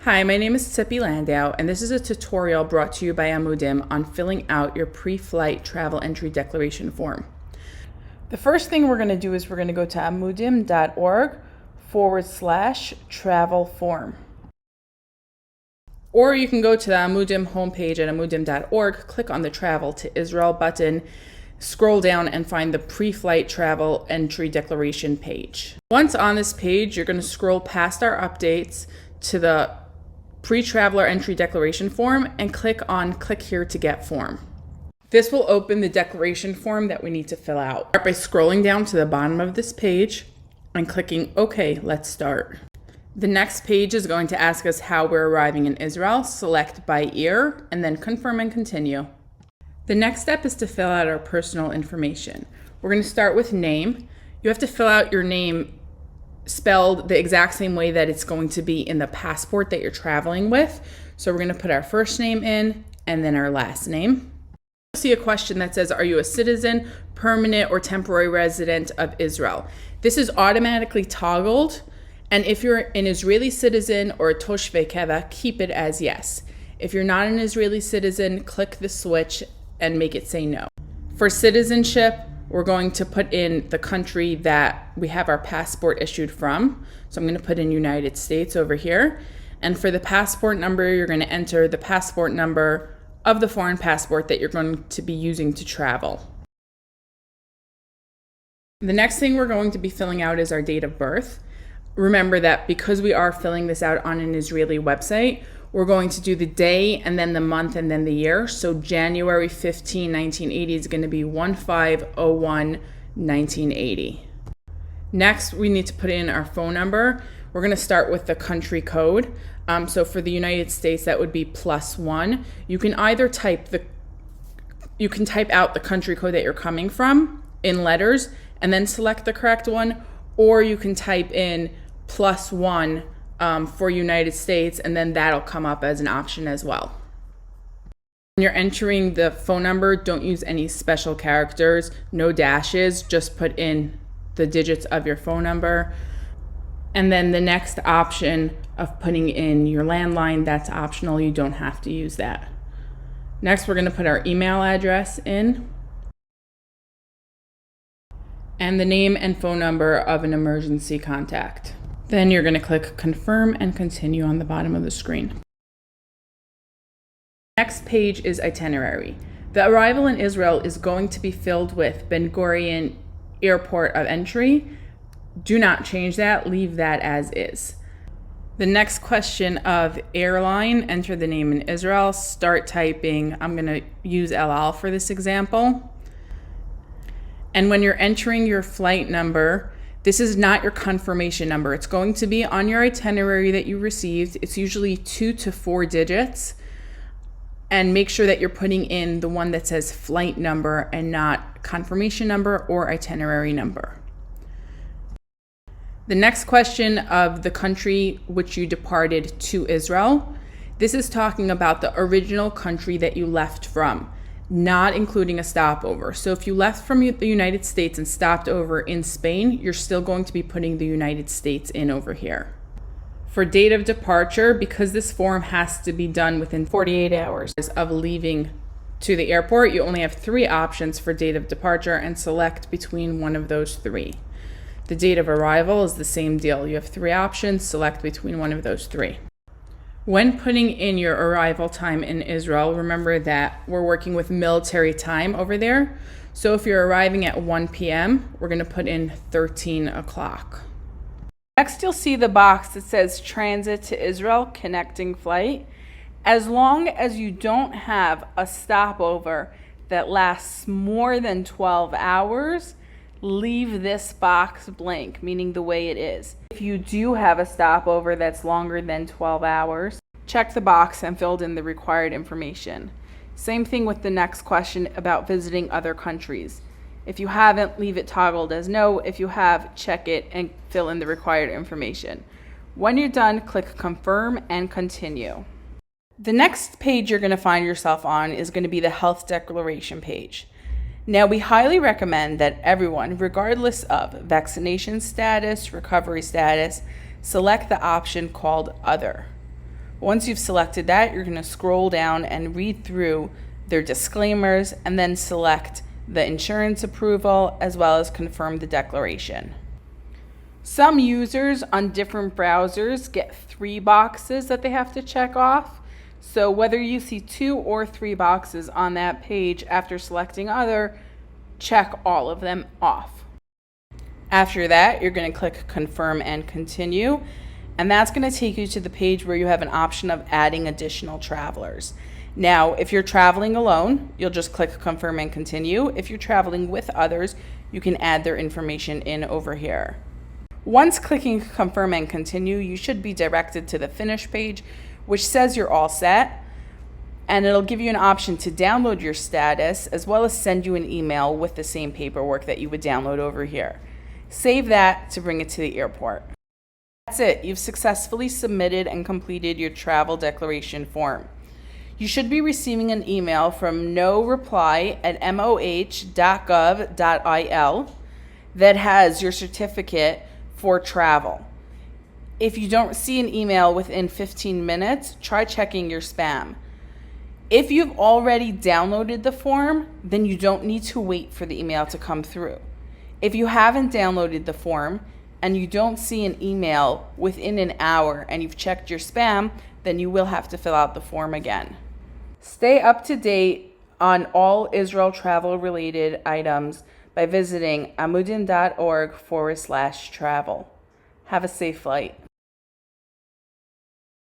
Hi, my name is Tsippi Landau, and this is a tutorial brought to you by Amudim on filling out your pre-flight travel entry declaration form. The first thing we're going to do is we're going to go to amudim.org/travel form. Or you can go to the Amudim homepage at amudim.org, click on the Travel to Israel button, scroll down and find the pre-flight travel entry declaration page. Once on this page, you're going to scroll past our updates to the pre-traveler entry declaration form and click on Click Here to Get Form. This will open the declaration form that we need to fill out. Start by scrolling down to the bottom of this page and clicking OK, let's start. The next page is going to ask us how we're arriving in Israel. Select by ear and then confirm and continue. The next step is to fill out our personal information. We're going to start with name. You have to fill out your name spelled the exact same way that it's going to be in the passport that you're traveling with. So we're going to put our first name in and then our last name. You'll see a question that says, are you a citizen, permanent, or temporary resident of Israel? This is automatically toggled, and if you're an Israeli citizen or a toshvei keva, keep it as yes. If you're not an Israeli citizen, click the switch and make it say no. For citizenship, we're going to put in the country that we have our passport issued from. So I'm going to put in United States over here. And for the passport number, you're going to enter the passport number of the foreign passport that you're going to be using to travel. The next thing we're going to be filling out is our date of birth. Remember that because we are filling this out on an Israeli website, we're going to do the day and then the month and then the year. So January 15, 1980 is going to be 15/01/1980. Next, we need to put in our phone number. We're going to start with the country code. So for the United States, that would be +1. You can either type out the country code that you're coming from in letters and then select the correct one, or you can type in +1 for United States, and then that'll come up as an option as well. When you're entering the phone number, don't use any special characters, no dashes, just put in the digits of your phone number. And then the next option of putting in your landline, that's optional, you don't have to use that. Next, we're going to put our email address in and the name and phone number of an emergency contact. Then you're going to click Confirm and Continue on the bottom of the screen. Next page is itinerary. The arrival in Israel is going to be filled with Ben Gurion Airport of Entry. Do not change that, leave that as is. The next question of airline, enter the name in Israel, start typing. I'm going to use El Al for this example. And when you're entering your flight number, this is not your confirmation number. It's going to be on your itinerary that you received. It's usually 2 to 4 digits. And make sure that you're putting in the one that says flight number and not confirmation number or itinerary number. The next question of the country which you departed to Israel. This is talking about the original country that you left from, not including a stopover. So if you left from the United States and stopped over in Spain, you're still going to be putting the United States in over here. For date of departure, because this form has to be done within 48 hours of leaving to the airport, you only have 3 options for date of departure and select between one of those 3. The date of arrival is the same deal. You have 3 options, select between one of those 3. When putting in your arrival time in Israel, remember that we're working with military time over there. So if you're arriving at 1 p.m., we're going to put in 13 o'clock. Next, you'll see the box that says Transit to Israel, Connecting Flight. As long as you don't have a stopover that lasts more than 12 hours, leave this box blank, meaning the way it is. If you do have a stopover that's longer than 12 hours, check the box and fill in the required information. Same thing with the next question about visiting other countries. If you haven't, leave it toggled as no. If you have, check it and fill in the required information. When you're done, click Confirm and Continue. The next page you're going to find yourself on is going to be the Health Declaration page. Now, we highly recommend that everyone, regardless of vaccination status, recovery status, select the option called Other. Once you've selected that, you're going to scroll down and read through their disclaimers and then select the insurance approval as well as confirm the declaration. Some users on different browsers get 3 boxes that they have to check off. So whether you see 2 or 3 boxes on that page after selecting other, check all of them off. After that, you're going to click confirm and continue, and that's going to take you to the page where you have an option of adding additional travelers. Now, if you're traveling alone, you'll just click confirm and continue. If you're traveling with others, you can add their information in over here. Once clicking confirm and continue, you should be directed to the finish page, which says you're all set, and it'll give you an option to download your status as well as send you an email with the same paperwork that you would download over here. Save that to bring it to the airport. That's it. You've successfully submitted and completed your travel declaration form. You should be receiving an email from noreply@moh.gov.il that has your certificate for travel. If you don't see an email within 15 minutes, try checking your spam. If you've already downloaded the form, then you don't need to wait for the email to come through. If you haven't downloaded the form and you don't see an email within an hour and you've checked your spam, then you will have to fill out the form again. Stay up to date on all Israel travel related items by visiting amudim.org/travel. Have a safe flight.